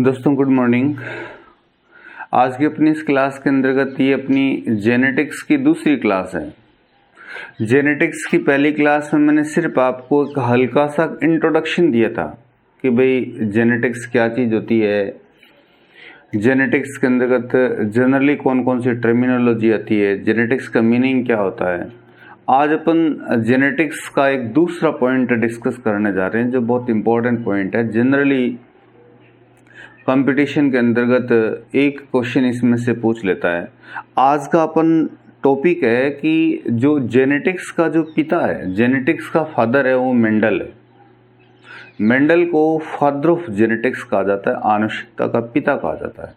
दोस्तों good morning. आज की अपनी इस क्लास के अंतर्गत ये अपनी जेनेटिक्स की दूसरी क्लास है। जेनेटिक्स की पहली क्लास में मैंने सिर्फ आपको एक हल्का सा इंट्रोडक्शन दिया था कि भाई जेनेटिक्स क्या चीज़ होती है, जेनेटिक्स के अंतर्गत जनरली कौन कौन सी टर्मिनोलॉजी आती है, जेनेटिक्स का मीनिंग क्या होता है। आज अपन जेनेटिक्स का एक दूसरा पॉइंट डिस्कस करने जा रहे हैं जो बहुत इंपॉर्टेंट पॉइंट है। जनरली कंपटीशन के अंतर्गत एक क्वेश्चन इसमें से पूछ लेता है। आज का अपन टॉपिक है कि जो जेनेटिक्स का जो पिता है, जेनेटिक्स का फादर है, वो मेंडल है। मेंडल को फादर ऑफ जेनेटिक्स कहा जाता है, आनुवंशिकता का पिता कहा जाता है।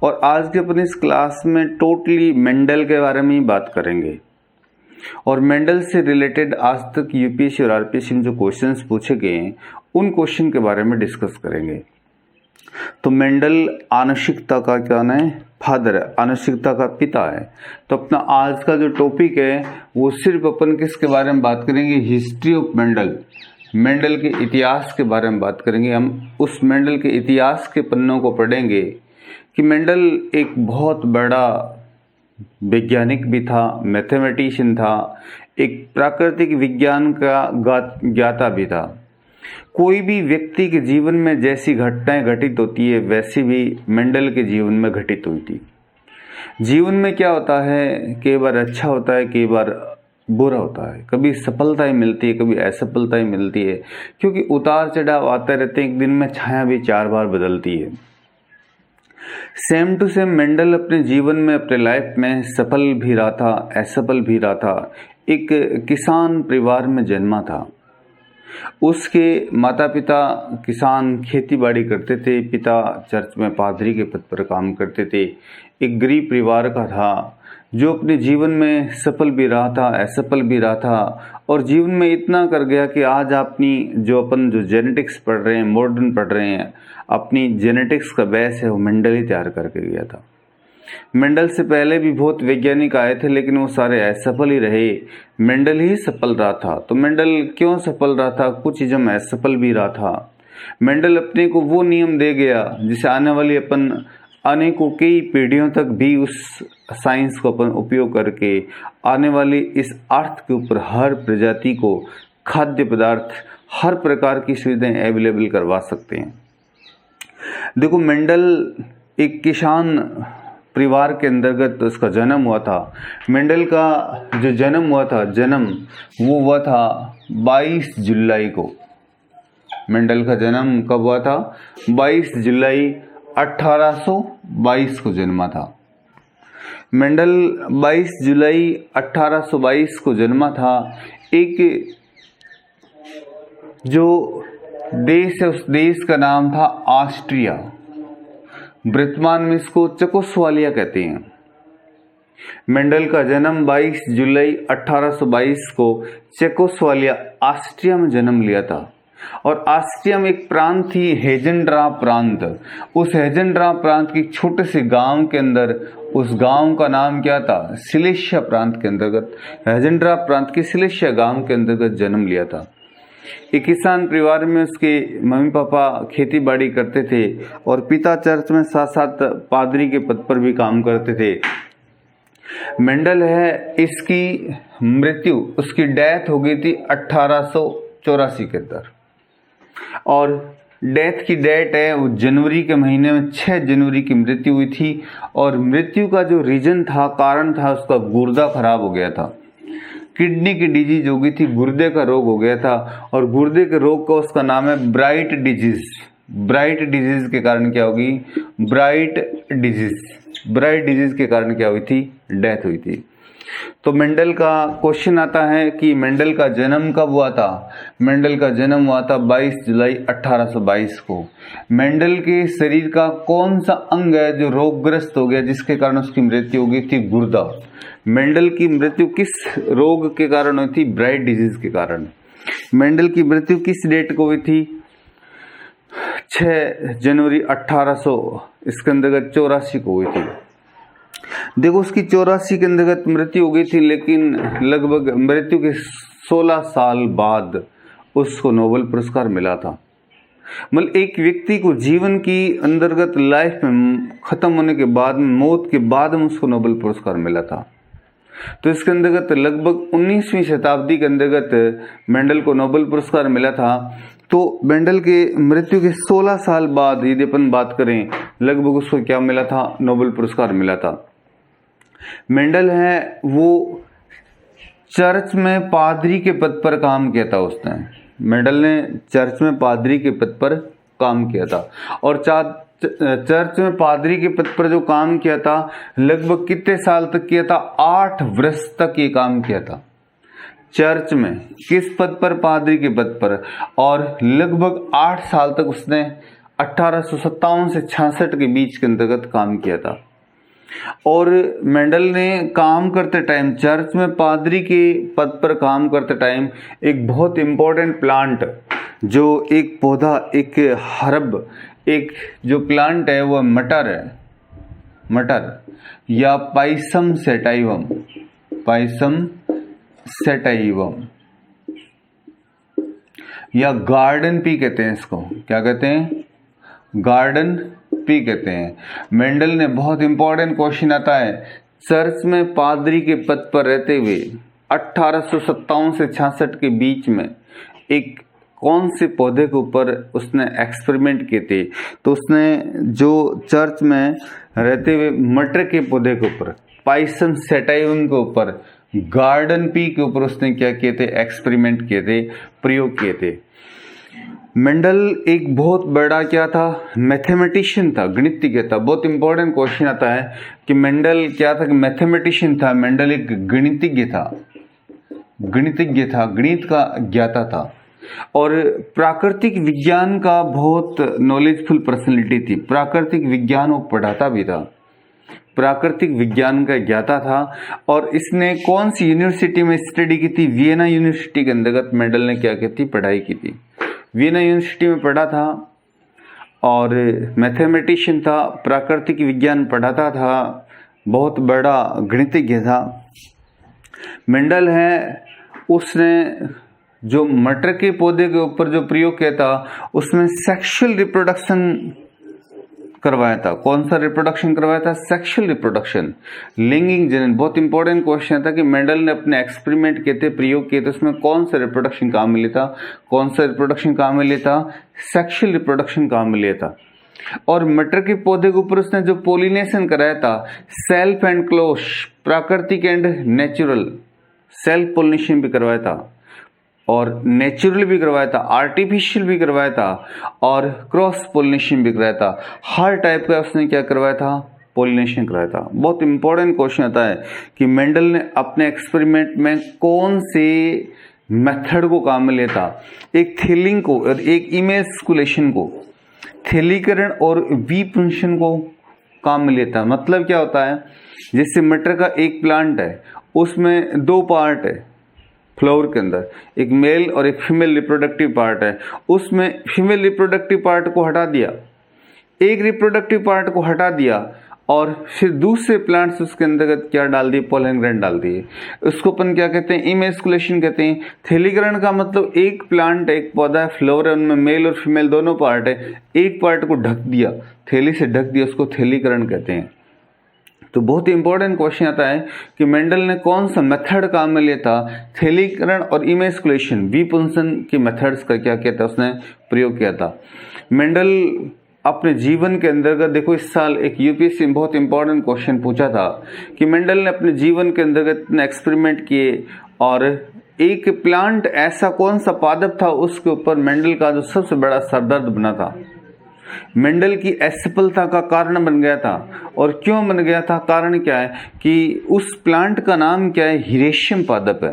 और आज के अपन इस क्लास में टोटली मेंडल के बारे में ही बात करेंगे और मेंडल से रिलेटेड आज तक यूपीएससी और आरपीएससी में जो क्वेश्चंस पूछे गए हैं उन क्वेश्चन के बारे में डिस्कस करेंगे। तो मेंडल आनुवंशिकता का क्या नाम है, फादर है, आनुवंशिकता का पिता है। तो अपना आज का जो टॉपिक है वो सिर्फ अपन किसके बारे में बात करेंगे, हिस्ट्री ऑफ मेंडल, मेंडल के इतिहास के बारे में बात करेंगे। हम उस मेंडल के इतिहास के पन्नों को पढ़ेंगे कि मेंडल एक बहुत बड़ा वैज्ञानिक भी था, मैथमेटिशियन था, एक प्राकृतिक विज्ञान का ज्ञाता भी था। कोई भी व्यक्ति के जीवन में जैसी घटनाएं घटित होती है वैसी भी मेंडल के जीवन में घटित हुई थी। जीवन में क्या होता है, कई बार अच्छा होता है, कई बार बुरा होता है, कभी सफलताएं मिलती है, कभी असफलताएं मिलती है, क्योंकि उतार चढ़ाव आते रहते हैं। एक दिन में छाया भी 4 बार बदलती है। सेम टू सेम मेंडल अपने जीवन में, अपने लाइफ में सफल भी रहा था, असफल भी रहा था। एक किसान परिवार में जन्मा था। उसके माता पिता किसान खेती बाड़ी करते थे, पिता चर्च में पादरी के पद पर काम करते थे। एक गरीब परिवार का था जो अपने जीवन में सफल भी रहा था, असफल भी रहा था और जीवन में इतना कर गया कि आज अपनी अपन जो जेनेटिक्स पढ़ रहे हैं, मॉडर्न पढ़ रहे हैं, अपनी जेनेटिक्स का बेस है वो मेंडल ही तैयार करके गया था। मेंडल से पहले भी बहुत वैज्ञानिक आए थे लेकिन वो सारे असफल ही रहे, मेंडल ही सफल रहा था। तो मेंडल क्यों सफल रहा था, कुछ चीज़ों में असफल भी रहा था। मेंडल अपने को वो नियम दे गया जिसे आने वाली अपन अनेकों कई पीढ़ियों तक भी उस साइंस को अपन उपयोग करके आने वाली इस अर्थ के ऊपर हर प्रजाति को खाद्य पदार्थ, हर प्रकार की सुविधाएं अवेलेबल करवा सकते हैं। देखो, मेंडल एक किसान परिवार के अंतर्गत उसका जन्म हुआ था। मेंडल का जो जन्म हुआ था, वो हुआ था 22 जुलाई को। मेंडल का जन्म कब हुआ था? 22 जुलाई 1822 को जन्मा था। मेंडल 22 जुलाई 1822 को जन्मा था। एक जो देश है उस देश का नाम था ऑस्ट्रिया। वर्तमान में इसको चेकोस्लोवाकिया कहते हैं। मेंडल का जन्म 22 जुलाई 1822 को चेकोस्लोवाकिया, ऑस्ट्रिया में जन्म लिया था। और ऑस्ट्रिया में एक प्रांत थी, हेजेंड्रा प्रांत। उस हेजेंड्रा प्रांत की छोटे से गांव के अंदर, उस गांव का नाम क्या था? सिलेशिया प्रांत के अंतर्गत, हेजेंड्रा प्रांत के सिलेशिया गांव के अंतर्गत जन्म लिया था। एक किसान परिवार में उसके मम्मी पापा खेती बाड़ी करते थे और पिता चर्च में साथ साथ पादरी के पद पर भी काम करते थे। मेंडल है, इसकी मृत्यु, उसकी डेथ हो गई थी 1884 के अंदर। और डेथ की डेट है वो जनवरी के महीने में 6 जनवरी की मृत्यु हुई थी। और मृत्यु का जो रीजन था, कारण था, उसका गुर्दा खराब हो गया था, किडनी की डिजीज हो गई थी, गुर्दे का रोग हो गया था। और गुर्दे के रोग का उसका नाम है ब्राइट डिजीज। ब्राइट डिजीज के कारण क्या होगी? ब्राइट डिजीज के कारण क्या हुई थी? डेथ हुई थी। तो मेंडल का क्वेश्चन आता है कि मेंडल का जन्म कब हुआ था? मेंडल का जन्म हुआ था 22 जुलाई 1822 को। मेंडल के शरीर का कौन सा अंग है जो रोगग्रस्त हो गया जिसके कारण उसकी मृत्यु हो गई थी? गुर्दा। मेंडल की मृत्यु किस रोग के कारण हुई थी? ब्राइट डिजीज के कारण। मेंडल की मृत्यु किस डेट को हुई थी? 6 जनवरी 1800 इसके अंतर्गत 84 को हुई थी। देखो, उसकी 84 के अंतर्गत मृत्यु हो गई थी, लेकिन लगभग मृत्यु के 16 साल बाद उसको नोबेल पुरस्कार मिला था। मतलब एक व्यक्ति को जीवन की अंतर्गत लाइफ में खत्म होने के बाद, मौत के बाद में उसको नोबेल पुरस्कार मिला था। तो इसके अंतर्गत लगभग 19वीं शताब्दी के अंतर्गत मेंडल को नोबेल पुरस्कार मिला था। तो मेंडल के मृत्यु के 16 साल बाद यदि अपन बात करें, लगभग उसको क्या मिला था, नोबेल पुरस्कार मिला था। मेंडल है वो चर्च में पादरी के पद पर काम किया था उसने। मेंडल ने चर्च में पादरी के पद पर काम किया था, और चर्च में पादरी के पद पर जो काम किया था, लगभग कितने साल तक किया था, 8 वर्ष तक ये काम किया था चर्च में। किस पद पर, पादरी के पद पर, और लगभग 8 साल तक उसने 1857 से 66 के बीच के अंतर्गत काम किया था। और मेंडल ने काम करते टाइम, चर्च में पादरी के पद पर काम करते टाइम, एक बहुत इंपॉर्टेंट प्लांट, जो एक पौधा, एक हर्ब, एक जो प्लांट है वो मटर है, मटर या पाइसम सेटाइवम, पाइसम सेटाइवम या गार्डन पी कहते हैं इसको। क्या कहते हैं? गार्डन पी कहते हैं। मेंडल ने, बहुत इंपॉर्टेंट क्वेश्चन आता है, चर्च में पादरी के पद पर रहते हुए 1857 से 66 के बीच में एक कौन से पौधे के ऊपर उसने एक्सपेरिमेंट किए थे? तो उसने जो चर्च में रहते हुए मटर के पौधे के ऊपर, पाइसम सेटाइवम के ऊपर, गार्डन पी के ऊपर उसने क्या किए थे? एक्सपेरिमेंट किए थे, प्रयोग किए थे। मेंडल एक बहुत बड़ा क्या था? मैथमेटिशियन था, गणितज्ञ था। बहुत इंपॉर्टेंट क्वेश्चन आता है कि मेंडल क्या था? कि मैथमेटिशियन था। मेंडल एक गणितज्ञ था, गणितज्ञ था, गणित का ज्ञाता था, और प्राकृतिक विज्ञान का बहुत नॉलेजफुल पर्सनैलिटी थी। प्राकृतिक विज्ञान वो पढ़ाता भी था, प्राकृतिक विज्ञान का ज्ञाता था। और इसने कौन सी यूनिवर्सिटी में स्टडी की थी? वियना यूनिवर्सिटी के अंतर्गत मेंडल ने क्या की थी? पढ़ाई की थी। वियना यूनिवर्सिटी में पढ़ा था, और मैथमेटिशियन था, प्राकृतिक विज्ञान पढ़ाता था, बहुत बड़ा गणितज्ञ था। मेंडल है, उसने जो मटर के पौधे के ऊपर जो प्रयोग किया था, उसमें सेक्सुअल रिप्रोडक्शन करवाया था। कौन सा रिप्रोडक्शन करवाया था? सेक्सुअल रिप्रोडक्शन, लिंगिंग जनन। बहुत इंपॉर्टेंट क्वेश्चन था कि मेंडल ने अपने एक्सपेरिमेंट किए थे, प्रयोग किए थे, उसमें कौन सा रिप्रोडक्शन काम में लिया था? कौन सा रिप्रोडक्शन काम में लिया था? सेक्सुअल रिप्रोडक्शन काम में लिया था। और मटर के पौधे के ऊपर उसने जो पोलिनेशन कराया था, सेल्फ एंड क्लोज, प्राकृतिक एंड नेचुरल, सेल्फ पोलिनेशन भी करवाया था, और नेचुरल भी करवाया था, आर्टिफिशियल भी करवाया था, और क्रॉस पोलिनेशन भी करवाया था। हर टाइप का उसने क्या करवाया था? पोलिनेशन करवाया था। बहुत इंपॉर्टेंट क्वेश्चन आता है कि मेंडल ने अपने एक्सपेरिमेंट में कौन से मेथड को काम में लिया था? एक थेलिंग को और एक इमेस्कुलेशन को, थैलीकरण और विपुंसन को काम में लिया था। मतलब क्या होता है? जैसे मटर का एक प्लांट है, उसमें 2 पार्ट है फ्लावर के अंदर, एक मेल और एक फीमेल रिप्रोडक्टिव पार्ट है। उसमें फीमेल रिप्रोडक्टिव पार्ट को हटा दिया, एक रिप्रोडक्टिव पार्ट को हटा दिया, और फिर दूसरे प्लांट्स उसके अंतर्गत क्या डाल दिए? पोलन ग्रैंड डाल दिए। उसको अपन क्या कहते हैं? इमेस्कुलेशन कहते हैं। थैलीकरण का मतलब एक प्लांट, एक पौधा है, फ्लावर है, उनमें मेल और फीमेल दोनों पार्ट है, एक पार्ट को ढक दिया, थैली से ढक दिया, उसको थैलीकरण कहते हैं। तो बहुत ही इंपॉर्टेंट क्वेश्चन आता है कि मेंडल ने कौन सा मेथड काम में लिया था? थैलीकरण और इमेस्कुलेशन, विपुंसन के मेथड्स का क्या किया था? उसने प्रयोग किया था। मेंडल अपने जीवन के अंतर्गत, देखो इस साल एक यूपीएससी में बहुत इंपॉर्टेंट क्वेश्चन पूछा था कि मेंडल ने अपने जीवन के अंतर्गत एक्सपेरिमेंट किए, और एक प्लांट ऐसा कौन सा पादप था उसके ऊपर मेंडल का जो सबसे बड़ा सरदर्द बना था, मेंडल की असफलता का कारण बन गया था। और क्यों बन गया था? कारण क्या है कि उस प्लांट का नाम क्या है? हिरेशियम पादप है।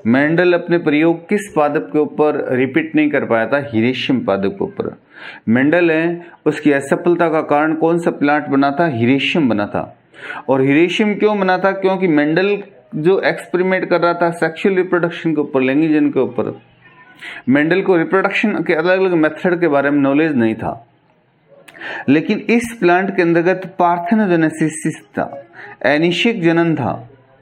मेंडल अपने प्रयोग किस पादप के ऊपर रिपीट नहीं कर पाया था? हिरेशियम पादप के ऊपर। मेंडल है, उसकी असफलता का कारण कौन सा प्लांट बना था? हिरेशियम बना था। और हिरेशियम क्यों बना था? क्योंकि मेंडल जो एक्सपेरिमेंट कर रहा था सेक्सुअल रिप्रोडक्शन के ऊपर, लैंगिक जनन के ऊपर, मेंडल को रिप्रोडक्शन के अलग अलग मेथड के बारे में नॉलेज नहीं था। लेकिन इस प्लांट के अंतर्गत पार्थेनोजेनेसिस था, एनिशिक जनन था,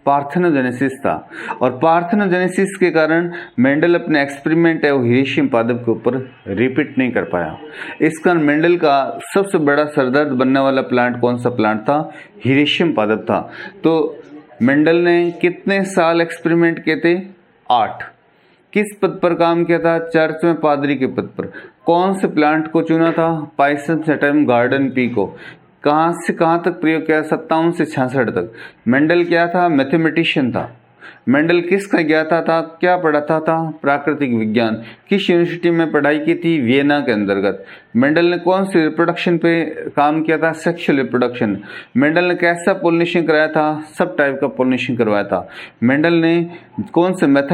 पार्थेनोजेनेसिस था। और पार्थेनोजेनेसिस के कारण मेंडल अपने एक्सपेरिमेंट है वो हिरोशिम पादप के ऊपर रिपीट नहीं कर पाया। इस कारण मेंडल का सबसे बड़ा सरदर्द बनने वाला प्लांट कौन सा प्लांट था? हिरोशिम पादप था। तो मेंडल ने कितने साल एक्सपेरिमेंट किए थे? 8। किस पद पर काम किया था? चर्च में पादरी के पद पर। कौन से प्लांट को चुना था? पाइसेंथेटम गार्डन पी को। कहाँ से कहाँ तक प्रयोग किया? 57 से 66 तक। मेंडल क्या था? मैथमेटिशियन था। मेंडल किसका ज्ञाता था? क्या पढ़ाता था? प्राकृतिक विज्ञान। किस यूनिवर्सिटी में पढ़ाई की थी? वियना के अंतर्गत। मेंडल ने कौन सी रिप्रोडक्शन पे काम किया था? Sexual reproduction. मेंडल ने कैसा पोलिनेशन कराया था? सब टाइप का पोलिनेशन करवाया था। मेंडल ने कौन से मेथड